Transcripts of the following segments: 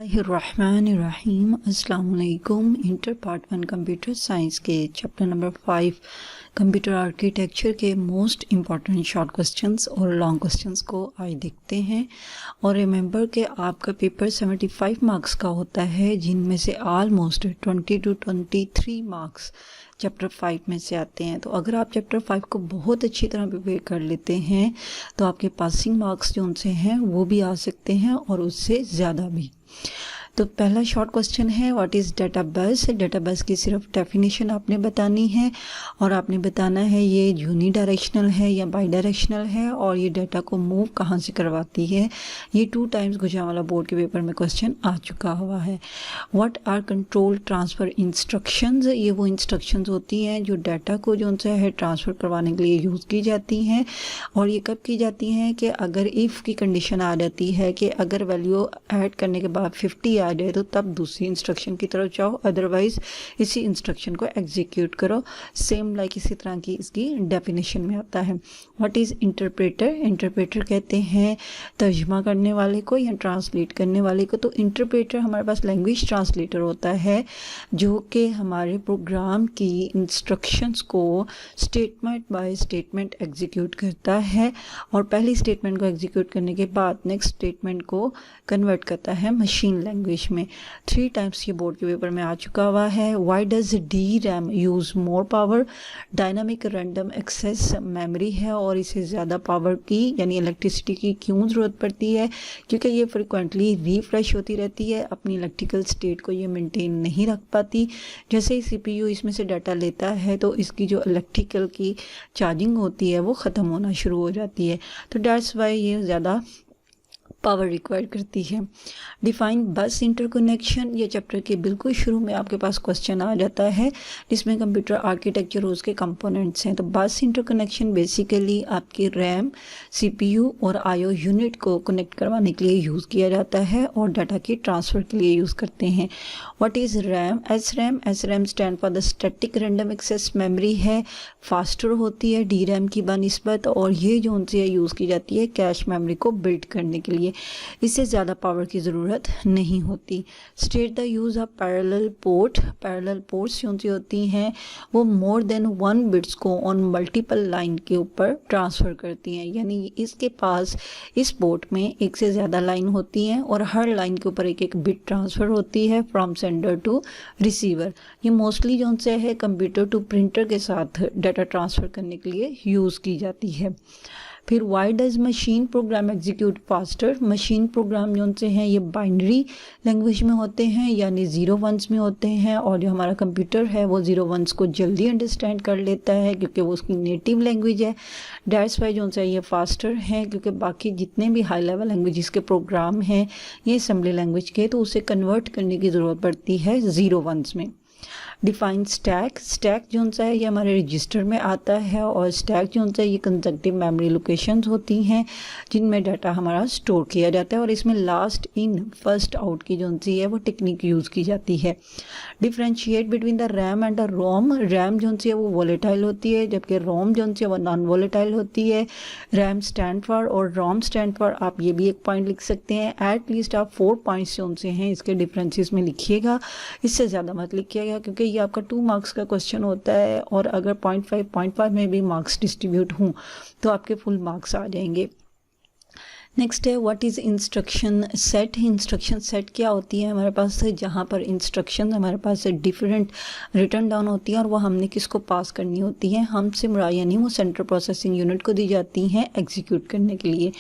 रहमानिर्रहीम अस्सलाम वालेकुम। Inter part 1 computer science के चैप्टर नंबर 5 कंप्यूटर आर्किटेक्चर के मोस्ट इम्पॉर्टेंट शॉर्ट क्वेश्चंस और लॉन्ग क्वेश्चंस को आज देखते हैं। और रिमेंबर कि आपका पेपर 75 मार्क्स का होता है, जिनमें से ऑलमोस्ट 20 to 23 मार्क्स चैप्टर 5 में से आते हैं। तो अगर आप चैप्टर 5 को बहुत अच्छी तरह प्रिपेयर कर लेते हैं तो आपके पासिंग मार्क्स जो उनसे हैं वो भी आ सकते हैं और उससे ज़्यादा भी। तो पहला शॉर्ट क्वेश्चन है, व्हाट इज़ डेटाबेस। डेटाबेस की सिर्फ डेफिनेशन आपने बतानी है और आपने बताना है ये यूनी डायरेक्शनल है या बाई डायरेक्शनल है और ये डाटा को मूव कहाँ से करवाती है। ये 2 टाइम्स गुजरांवाला बोर्ड के पेपर में क्वेश्चन आ चुका हुआ है। What are control transfer instructions. ये वो इंस्ट्रक्शंस होती हैं जो डाटा को जो उनसे है ट्रांसफ़र करवाने के लिए यूज़ की जाती हैं। और ये कब की जाती हैं कि अगर इफ़ की कंडीशन आ जाती है कि अगर वैल्यू ऐड करने के बाद 50 आ जाए तो तब दूसरी इंस्ट्रक्शन की तरफ जाओ, अदरवाइज इसी इंस्ट्रक्शन को एग्जीक्यूट करो। सेम लाइक इसी तरह की इसकी डेफिनेशन में आता है। What is interpreter. इंटरप्रेटर कहते हैं तर्जमा करने वाले को या ट्रांसलेट करने वाले को। तो इंटरप्रेटर हमारे पास लैंग्वेज ट्रांसलेटर होता है जो कि हमारे प्रोग्राम की इंस्ट्रक्शंस को स्टेटमेंट बाय स्टेटमेंट एग्जीक्यूट करता है और पहली स्टेटमेंट को एग्जीक्यूट करने के बाद नेक्स्ट स्टेटमेंट को कन्वर्ट करता है मशीन लैंग्वेज में। 3 टाइम्स ये बोर्ड के पेपर में आ चुका हुआ है। Why does D RAM use more power. Dynamic random access memory है और इसे ज़्यादा पावर की यानी इलेक्ट्रिसिटी की क्यों ज़रूरत पड़ती है, क्योंकि ये फ्रिक्वेंटली रिफ्रेश होती रहती है, अपनी इलेक्ट्रिकल स्टेट को ये मेंटेन नहीं रख पाती। जैसे ही CPU इसमें से डाटा लेता है तो इसकी जो इलेक्ट्रिकल की चार्जिंग होती है वो ख़त्म होना शुरू हो जाती है। तो दैट्स वाई ये ज़्यादा पावर रिक्वायर करती है। डिफाइन बस इंटरकनेक्शन। ये चैप्टर के बिल्कुल शुरू में आपके पास क्वेश्चन आ जाता है जिसमें कंप्यूटर आर्किटेक्चर और उसके कंपोनेंट्स हैं। तो बस इंटरकनेक्शन बेसिकली आपकी रैम, CPU और IO यूनिट को कनेक्ट करवाने के लिए यूज़ किया जाता है और डाटा की ट्रांसफ़र के लिए यूज़ करते हैं। What is RAM. SRAM stand for the static random access memory है, फास्टर होती है DRAM की बनिस्बत और ये जो उनसे यूज़ की जाती है कैश मेमोरी को बिल्ड करने के लिए। इससे ज़्यादा पावर की ज़रूरत नहीं होती। State the use of parallel port. Parallel ports जो होती हैं वो मोर देन 1 बिट्स को ऑन मल्टीपल लाइन के ऊपर ट्रांसफ़र करती हैं, यानी इसके पास इस पोर्ट में एक से ज़्यादा लाइन होती हैं और हर लाइन के ऊपर एक बिट ट्रांसफ़र होती है फ्रॉम सेंडर टू रिसीवर। ये मोस्टली जो उनसे है कंप्यूटर टू प्रिंटर के साथ डाटा ट्रांसफ़र करने के लिए यूज़ की जाती है। फिर why does machine program execute faster. Machine program जो उनसे हैं ये बाइनरी लैंग्वेज में होते हैं यानी 0-1s में होते हैं और जो हमारा कंप्यूटर है वो 0-1s को जल्दी अंडरस्टैंड कर लेता है क्योंकि वो उसकी नेटिव लैंग्वेज है। दैट्स वाई जो उनसे ये फास्टर हैं, क्योंकि बाकी जितने भी हाई लेवल लैंग्वेज के प्रोग्राम हैं ये असेंबली लैंग्वेज के, तो उसे कन्वर्ट करने की ज़रूरत पड़ती है 0-1s में। Define stack. स्टैक जो है ये हमारे रजिस्टर में आता है और स्टैक जो है ये कंजक्टिव मेमोरी लोकेशंस होती हैं जिनमें डाटा हमारा स्टोर किया जाता है और इसमें लास्ट इन फर्स्ट आउट की जो है वो टेक्निक यूज़ की जाती है। Differentiate between the RAM and the ROM. RAM जो है वो वॉलेटाइल होती है जबकि रोम जो है वो नॉन वॉलेटाइल होती है। रैम स्टैंड फॉर और रोम स्टैंड फॉर, आप ये भी एक पॉइंट लिख सकते हैं। एट लीस्ट आप 4 पॉइंट्स जो हैं इसके डिफरेंसेस में लिखिएगा, इससे ज़्यादा मत लिखिएगा क्योंकि ये आपका 2 मार्क्स का क्वेश्चन होता है और अगर 0.5 में भी मार्क्स डिस्ट्रीब्यूट हों तो आपके फुल मार्क्स आ जाएंगे। नेक्स्ट है what is instruction set. Instruction set क्या होती है हमारे पास, जहाँ पर इंस्ट्रक्शन हमारे पास डिफरेंट रिटर्न डाउन होती है और वो हमने किसको पास करनी होती है, हमसे मुराद यानी वो सेंट्रल प्रोसेसिंग यूनिट को दी जाती हैं एग्जीक्यूट करने के लिए।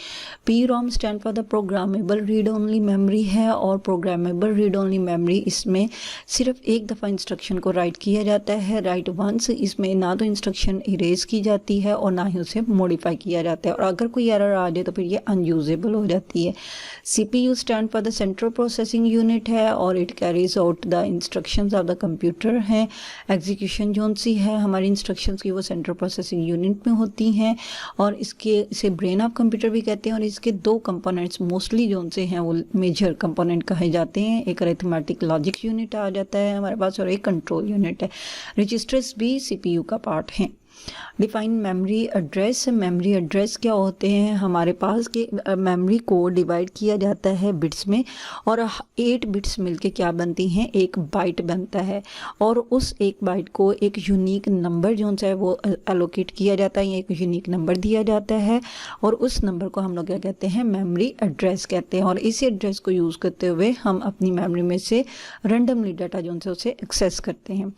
PROM stand for the programmable read only memory है और प्रोग्रामेबल रीड ओनली मेमोरी इसमें सिर्फ एक दफ़ा इंस्ट्रक्शन को राइट किया जाता है, राइट वंस। इसमें ना तो इंस्ट्रक्शन इरेज की जाती है और ना ही उसे मॉडिफाई किया जाता है और अगर कोई एरर आ जाए तो फिर ये अनयूज हो जाती है। CPU stand for the central processing unit है और it carries out the instructions of the computer हैं। एग्जीक्यूशन जो सी है हमारी इंस्ट्रक्शंस की वो सेंट्रल प्रोसेसिंग यूनिट में होती हैं और इसे ब्रेन ऑफ कंप्यूटर भी कहते हैं और इसके 2 कंपोनेंट्स मोस्टली जो से हैं वो मेजर कंपोनेंट कहे जाते हैं। एक अरिथमेटिक लॉजिक यूनिट आ जाता है हमारे पास और एक कंट्रोल यूनिट है। रजिस्टर्स भी CPU का पार्ट हैं। Define memory address. Memory address क्या होते हैं, हमारे पास के मेमोरी को डिवाइड किया जाता है बिट्स में और 8 बिट्स मिलके क्या बनती हैं, एक बाइट बनता है और उस एक बाइट को एक यूनिक नंबर जो है वो एलोकेट किया जाता है, एक यूनिक नंबर दिया जाता है और उस नंबर को हम लोग क्या कहते हैं, मेमोरी एड्रेस कहते हैं। और इसी एड्रेस को यूज़ करते हुए हम अपनी मेमोरी में से रैंडमली डाटा जो है उसे एक्सेस करते हैं।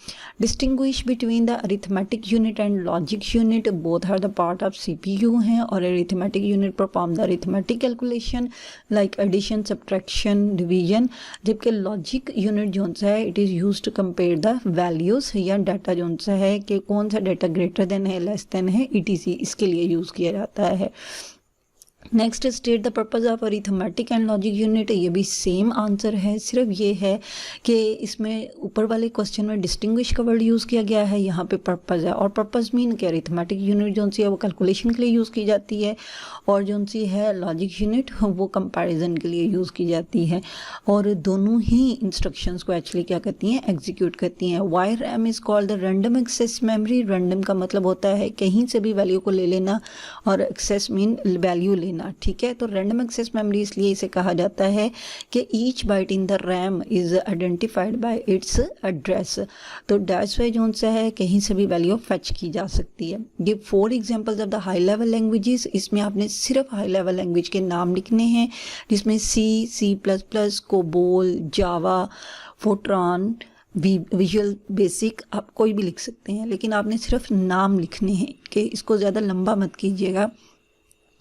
Distinguish between the arithmetic unit and logic unit, both are the part of CPU हैं और arithmetic unit perform the arithmetic calculation like addition, subtraction, division, जबकि लॉजिक यूनिट जो है it is use to compare the values या data जो है कि कौन सा डाटा ग्रेटर देन है, लेस देन है, ETC, इसके लिए यूज़ किया जाता है। Next, state the purpose of arithmetic and logic unit. ये भी सेम आंसर है, सिर्फ ये है कि इसमें ऊपर वाले क्वेश्चन में डिस्टिंग्विश का वर्ड यूज़ किया गया है, यहाँ पे पर्पज़ है और पर्पज़ मीन कि अरिथमेटिक यूनिट जो सी है वो कैलकुलेशन के लिए यूज़ की जाती है और जो सी है लॉजिक यूनिट वो कंपैरिजन के लिए यूज़ की जाती है और दोनों ही इंस्ट्रक्शंस को एक्चुअली क्या करती हैं, एग्जीक्यूट करती हैं। Why RAM is called the random access memory. Random का मतलब होता है कहीं से भी वैल्यू को ले लेना और एक्सेस मीन वैल्यू लेना, ठीक है। तो रैंडम एक्सेस मेमोरी इसलिए इसे कहा जाता है कि each byte in the RAM is identified by its address. तो डैश वाई जोन से है कहीं से भी वैल्यू फेच की जा सकती है। ये 4 examples of the high level languages. इसमें आपने सिर्फ हाई लेवल लैंग्वेज के नाम लिखने हैं जिसमें C++, कोबोल, जावा, फोर्ट्रान, विजुअल बेसिक, आप कोई भी लिख सकते हैं लेकिन आपने सिर्फ नाम लिखने हैं कि इसको ज़्यादा लंबा मत कीजिएगा।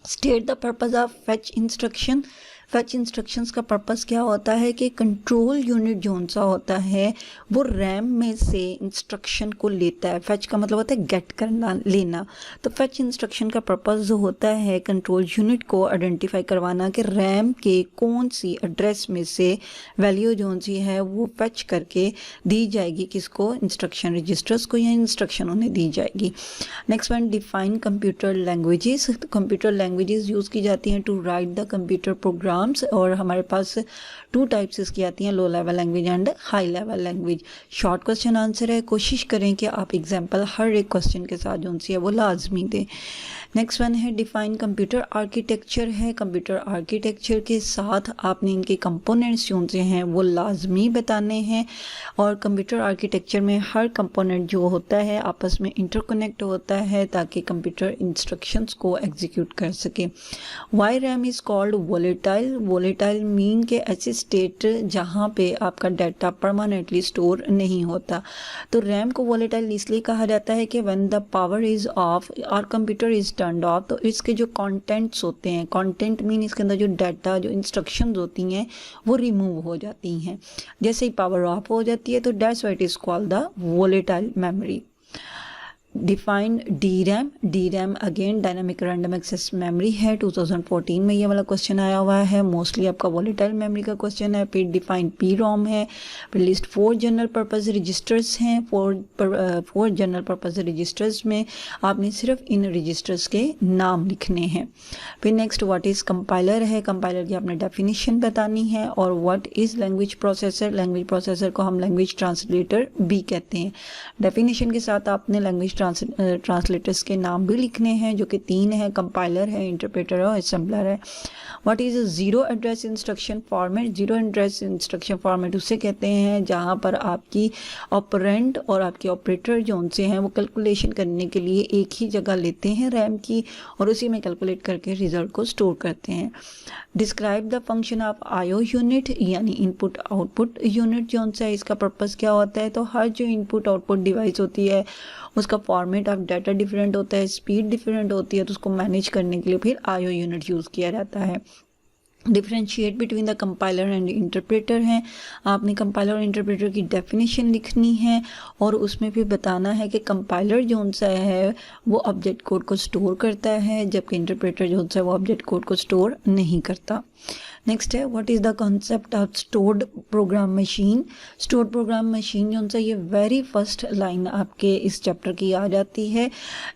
State the purpose of fetch instruction. Fetch instructions का पर्पज़ क्या होता है कि कंट्रोल यूनिट जो सा होता है वो रैम में से इंस्ट्रक्शन को लेता है। फेच का मतलब होता है गेट करना, लेना। तो फेच इंस्ट्रक्शन का पर्पज़ जो होता है कंट्रोल यूनिट को आइडेंटिफाई करवाना कि रैम के कौन सी एड्रेस में से वैल्यू जो सी है वो फेच करके दी जाएगी किसको, इंस्ट्रक्शन रजिस्टर्स को या इंस्ट्रक्शन उन्हें दी जाएगी। Next one, define computer languages. Computer languages use की जाती हैं to write the computer program और हमारे पास 2 टाइप्स इसकी आती हैं, low level language and high level language. Short question answer है, कोशिश करें कि आप एग्जांपल हर एक क्वेश्चन के साथ जो सी है वो लाजमी दें। नेक्स्ट वन है डिफाइन कंप्यूटर आर्किटेक्चर है। कंप्यूटर आर्किटेक्चर के साथ आपने इनके कंपोनेंट्स जो से हैं वो लाजमी बताने हैं और कंप्यूटर आर्किटेक्चर में हर कंपोनेंट जो होता है आपस में इंटरकनेक्ट होता है ताकि कंप्यूटर इंस्ट्रक्शंस को एग्जीक्यूट कर सके। Why RAM is called volatile. Volatile mean के ऐसे स्टेट जहाँ पे आपका डाटा परमानेंटली स्टोर नहीं होता। तो रैम को वोलेटाइल इसलिए कहा जाता है कि when the power is of और कंप्यूटर इज़ टर्न्ड ऑफ, तो इसके जो कंटेंट्स होते हैं, कंटेंट मीन इसके अंदर जो डाटा, जो इंस्ट्रक्शंस होती हैं वो रिमूव हो जाती हैं। जैसे ही पावर ऑफ हो जाती है तो that's why it is called the volatile memory. Define DRAM। DRAM again dynamic random access memory है। 2014 में ये वाला क्वेश्चन आया हुआ है, मोस्टली आपका वोलेटाइल मेमोरी का क्वेश्चन है। फिर डिफाइन PROM है। फिर लिस्ट 4 जनरल पर्पज़ रजिस्टर्स हैं। 4 जनरल पर्पज़ रजिस्टर्स में आपने सिर्फ इन रजिस्टर्स के नाम लिखने हैं। फिर नेक्स्ट व्हाट इज़ कंपाइलर है। कंपाइलर की आपने डेफिनेशन बतानी है और what is language processor. Language processor को हम लैंग्वेज ट्रांसलेटर भी कहते हैं। डेफिनेशन के साथ आपने लैंग्वेज ट्रांसलेटर्स के नाम भी लिखने हैं जो कि 3 है, कंपाइलर है, इंटरप्रेटर और असेंबलर है। What is zero address instruction format. Zero address instruction format उसे कहते हैं जहां पर आपकी ऑपरेंड और आपके ऑपरेटर जो उनसे हैं वो कैलकुलेशन करने के लिए एक ही जगह लेते हैं रैम की और उसी में कैलकुलेट करके रिजल्ट को स्टोर करते हैं। Describe the function of IO unit यानी इनपुट आउटपुट यूनिट जो उनसे है, इसका पर्पज़ क्या होता है। तो हर जो इनपुट आउटपुट डिवाइस होती है उसका फॉर्मेट ऑफ डाटा डिफरेंट होता है, स्पीड डिफरेंट होती है, तो उसको मैनेज करने के लिए फिर IO यूनिट यूज़ किया जाता है। Differentiate between the compiler and interpreter हैं। आपने कंपाइलर और इंटरप्रेटर की डेफिनेशन लिखनी है और उसमें भी बताना है कि कंपाइलर जो सा है वो ऑब्जेक्ट कोड को स्टोर करता है जबकि इंटरप्रेटर जो सा है वो ऑब्जेक्ट कोड को स्टोर नहीं करता। नेक्स्ट है what is the concept of stored program machine. Stored program machine जो सा ये वेरी फर्स्ट लाइन आपके इस चैप्टर की आ जाती है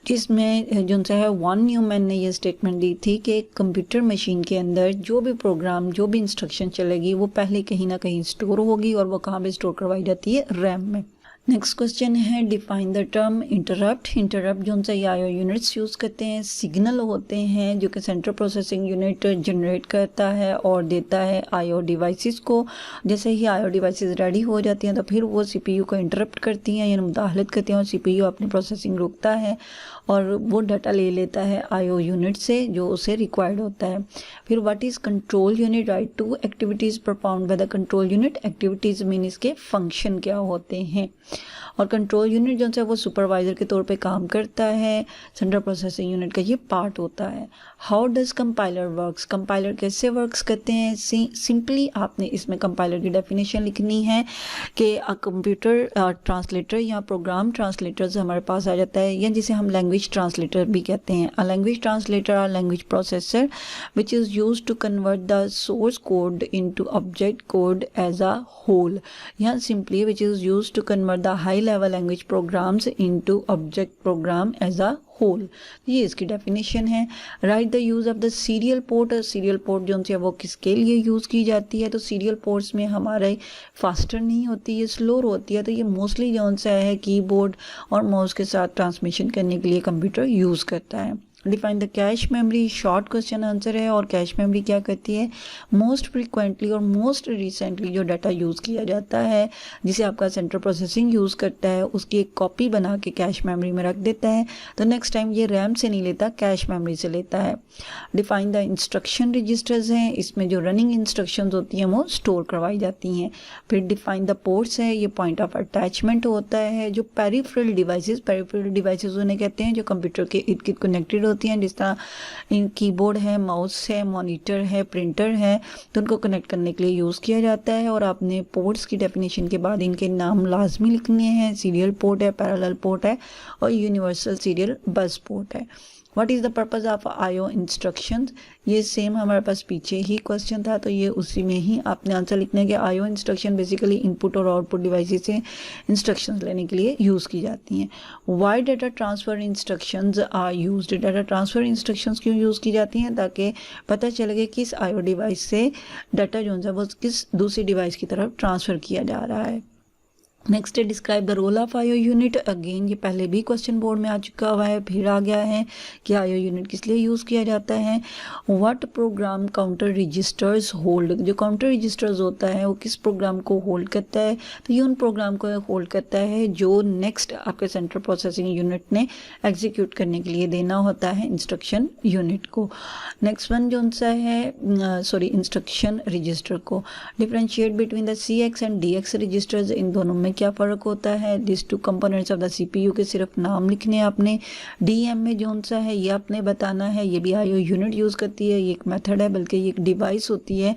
जिसमें जो सा है वॉन न्यूमैन ने ये स्टेटमेंट दी थी कि कंप्यूटर मशीन के अंदर जो भी प्रोग्राम, जो भी इंस्ट्रक्शन चलेगी वो पहले कहीं ना कहीं स्टोर होगी और वो कहाँ पे स्टोर करवाई जाती है, रैम में। नेक्स्ट क्वेश्चन है define the term interrupt. Interrupt जो सा आईओ यूनिट्स यूज़ करते हैं, सिग्नल होते हैं जो कि सेंट्रल प्रोसेसिंग यूनिट जनरेट करता है और देता है आईओ डिवाइसेस को। जैसे ही आईओ डिवाइसेस रेडी हो जाती हैं तो फिर वो सीपीयू को इंटरप्ट करती हैं, यानी मुदाखलत करती हैं, और सीपीयू अपनी प्रोसेसिंग रोकता है और वो डाटा ले लेता है आईओ यूनिट से जो उसे रिक्वायर्ड होता है। फिर what is control unit? Write two activities performed by the control unit. Activities mean इसके फंक्शन क्या होते हैं। और कंट्रोल यूनिट जो है वो सुपरवाइजर के तौर पे काम करता है, सेंट्रल प्रोसेसिंग यूनिट का ये पार्ट होता है। How does compiler works? Compiler कैसे वर्क्स करते हैं? सिंपली आपने इसमें कंपाइलर की डेफिनेशन लिखनी है कि कंप्यूटर ट्रांसलेटर या प्रोग्राम ट्रांसलेटर से हमारे पास आ जाता है, या जिसे हम लैंग्वेज ट्रांसलेटर भी कहते हैं। अ लैंग्वेज ट्रांसलेटर और language processor which is use to convert the source code into object code as a whole, या simply which is use to convert the high level language programs into object program as a whole. ये इसकी definition है। Write the use of the serial port. Serial port जो है वो किसके लिए use की जाती है? तो सीरियल पोर्ट्स में हमारे फास्टर नहीं होती है, स्लोर होती है, तो ये मोस्टली जो सा है कीबोर्ड और माउस के साथ ट्रांसमिशन करने के लिए कंप्यूटर यूज़ करता है। Define the cache memory. Short question answer है। और कैश मेमोरी क्या करती है? मोस्ट फ्रिक्वेंटली और मोस्ट रिसेंटली जो डाटा यूज़ किया जाता है, जिसे आपका सेंट्रल प्रोसेसिंग यूज़ करता है, उसकी एक कॉपी बना के कैश मेमोरी में रख देता है, तो नेक्स्ट टाइम ये रैम से नहीं लेता, कैश मेमोरी से लेता है। डिफाइन द इंस्ट्रक्शन रजिस्टर्स हैं। इसमें जो रनिंग इंस्ट्रक्शंस होती हैं वो स्टोर करवाई जाती हैं। फिर डिफाइन द पोर्ट्स है। ये पॉइंट ऑफ अटैचमेंट होता है। जो पेरिफेरल डिवाइसेस उन्हें कहते हैं जो कंप्यूटर के इर्द गिर्द कनेक्टेड होती हैं, जिस तरह इन कीबोर्ड है, माउस है, मॉनिटर है, प्रिंटर है, तो उनको कनेक्ट करने के लिए यूज़ किया जाता है। और आपने पोर्ट्स की डेफिनेशन के बाद इनके नाम लाजमी लिखने हैं। सीरियल पोर्ट है, पैरेलल पोर्ट है और यूनिवर्सल सीरियल बस पोर्ट है। What is the purpose of IO instructions? ये सेम हमारे पास पीछे ही क्वेश्चन था, तो ये उसी में ही आपने आंसर लिखना है कि आईओ इंस्ट्रक्शन बेसिकली इनपुट और आउटपुट डिवाइसेस से इंस्ट्रक्शंस लेने के लिए यूज़ की जाती हैं। Why data transfer instructions are used? Data transfer instructions क्यों यूज़ की जाती हैं? ताकि पता चले कि किस आईओ डिवाइस से डाटा जो है वो किस दूसरी डिवाइस की तरफ ट्रांसफ़र किया जा रहा है। नेक्स्ट है describe the role of IO unit. Again ये पहले भी क्वेश्चन बोर्ड में आ चुका हुआ है, फिर आ गया है कि आईओ यूनिट किस लिए यूज़ किया जाता है। What program counter registers hold? जो काउंटर रजिस्टर्स होता है वो किस प्रोग्राम को होल्ड करता है? तो ये उन प्रोग्राम को होल्ड करता है जो नेक्स्ट आपके सेंट्रल प्रोसेसिंग यूनिट ने एग्जीक्यूट करने के लिए देना होता है इंस्ट्रक्शन यूनिट को। नेक्स्ट वन जो सा है इंस्ट्रक्शन रजिस्टर को। Differentiate between the CX and DX registers. इन दोनों में क्या फ़र्क होता है? This two components of the CPU के सिर्फ नाम लिखने हैं आपने। डीएम में जो सा है ये आपने बताना है, ये भी आईओ यूनिट यूज़ करती है, ये एक मेथड है, बल्कि ये एक डिवाइस होती है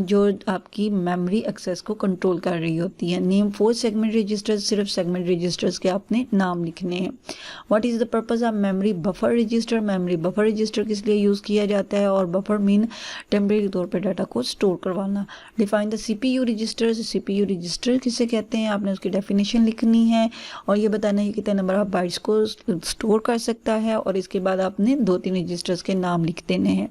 जो आपकी मेमोरी एक्सेस को कंट्रोल कर रही होती है। Name 4 segment registers. सिर्फ सेगमेंट रजिस्टर्स के आपने नाम लिखने हैं। What is the purpose of memory buffer register? Memory buffer register किस लिए यूज़ किया जाता है? और बफर मीन टेम्परेरी तौर पर डाटा को स्टोर करवाना। Define the CPU registers. CPU register किसे कहते हैं? आपने उसकी डेफिनेशन लिखनी है और ये बताना है कि कितने नंबर ऑफ बाइट्स को स्टोर कर सकता है, और इसके बाद आपने 2-3 रजिस्टर्स के नाम लिख देने हैं।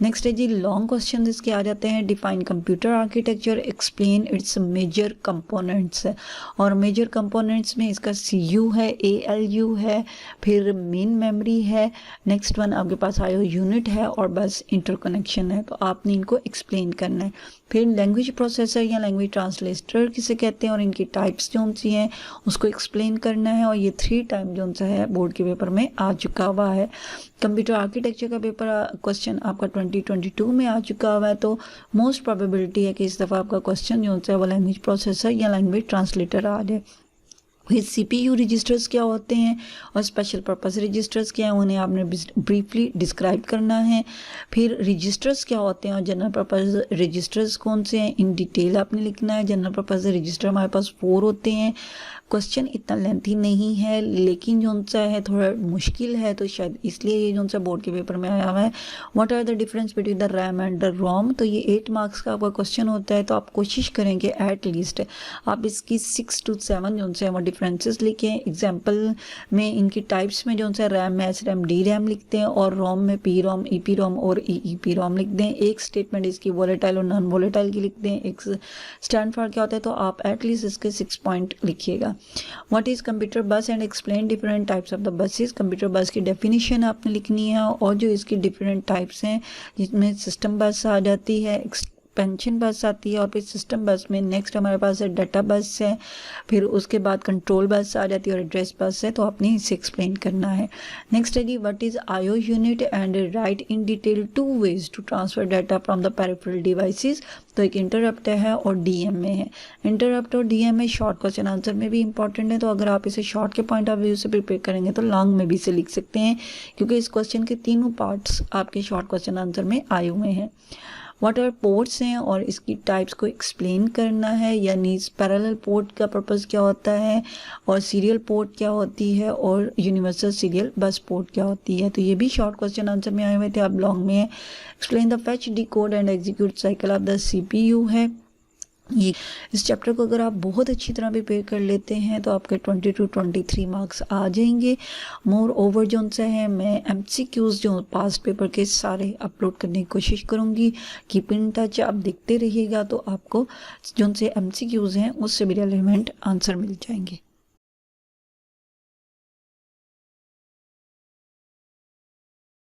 नेक्स्ट है जी लॉन्ग क्वेश्चन इसके आ जाते हैं। Define computer architecture, explain its major components. और मेजर कंपोनेंट्स में इसका CU है, ALU है, फिर मेन मेमोरी है, नेक्स्ट वन आपके पास आईओ यूनिट है और बस इंटरकनेक्शन है, तो आपने इनको एक्सप्लेन करना है। फिर लैंग्वेज प्रोसेसर या लैंग्वेज ट्रांसलेटर किसे कहते हैं और इनकी टाइप्स जो सी हैं उसको एक्सप्लेन करना है, और ये 3 टाइम जो सा है बोर्ड के पेपर में आ चुका हुआ है। कंप्यूटर आर्किटेक्चर का पेपर क्वेश्चन आपका 2022 में आ चुका हुआ है, तो मोस्ट प्रोबेबिलिटी है कि इस दफ़ा आपका क्वेश्चन जो सा है वो लैंग्वेज प्रोसेसर या लैंग्वेज ट्रांसलेटर आ जाए। फिर सीपीयू रजिस्टर्स क्या होते हैं और स्पेशल पर्पस रजिस्टर्स क्या हैं, उन्हें आपने ब्रीफली डिस्क्राइब करना है। फिर रजिस्टर्स क्या होते हैं और जनरल पर्पस रजिस्टर्स कौन से हैं, इन डिटेल आपने लिखना है। जनरल पर्पस रजिस्टर हमारे पास 4 होते हैं। क्वेश्चन इतना लेंथी नहीं है, लेकिन जो सा है थोड़ा मुश्किल है, तो शायद इसलिए ये जो सा बोर्ड के पेपर में आया हुआ है। What are the difference between the RAM and the ROM? तो ये 8 मार्क्स का आपका क्वेश्चन होता है, तो आप कोशिश करें कि एट लीस्ट आप इसकी 6 to 7 जो है वो डिफरेंसेस लिखें। एग्जाम्पल में इनकी टाइप्स में जो सा रैम में SRAM DRAM लिखते हैं और रोम में PROM EPROM और EEPROM लिख दें। एक स्टेटमेंट इसकी वोलेटाइल और नॉन वोलेटाइल की लिख दें। एक स्टैंड फॉर क्या होता है, तो आप एटलीस्ट इसके 6 पॉइंट लिखिएगा। व्हाट इज़ कंप्यूटर बस and explain different types of the buses. Computer बस की डेफिनेशन आपने लिखनी है और जो इसकी डिफरेंट टाइप्स हैं, जिसमें सिस्टम बस आ जाती है, पेंशन बस आती है, और फिर सिस्टम बस में नेक्स्ट हमारे पास है डाटा बस है, फिर उसके बाद कंट्रोल बस आ जाती है और एड्रेस बस है। तो आपने इसे एक्सप्लेन करना है। नेक्स्ट है जी, what is IO unit and write in detail 2 ways to transfer data from the peripheral devices. तो एक इंटरप्ट है और डीएमए है। इंटरप्ट और डीएमए शॉर्ट क्वेश्चन आंसर में भी इंपॉर्टेंट है, तो अगर आप इसे शॉर्ट के पॉइंट ऑफ व्यू से प्रिपेयर करेंगे तो लॉन्ग में भी इसे लिख सकते हैं, क्योंकि इस क्वेश्चन के तीनों पार्ट्स आपके शॉर्ट क्वेश्चन आंसर में आए हुए हैं। व्हाट आर पोर्ट्स हैं और इसकी टाइप्स को एक्सप्लेन करना है, यानी पैरेलल पोर्ट का पर्पज़ क्या होता है और सीरियल पोर्ट क्या होती है और यूनिवर्सल सीरियल बस पोर्ट क्या होती है। तो ये भी शॉर्ट क्वेश्चन आंसर में आए हुए थे, अब लॉन्ग में है। Explain the fetch, decode and execute cycle of the CPU है। ये इस चैप्टर को अगर आप बहुत अच्छी तरह प्रिपेयर कर लेते हैं तो आपके 20 to 23 मार्क्स आ जाएंगे। मोर ओवर जो से है, मैं एमसीक्यूज़ जो पास्ट पेपर के सारे अपलोड करने की कोशिश करूँगी। कीप इन टच, आप देखते रहिएगा तो आपको जो से एमसीक्यूज़ हैं उससे भी रेलेवेंट आंसर मिल जाएंगे।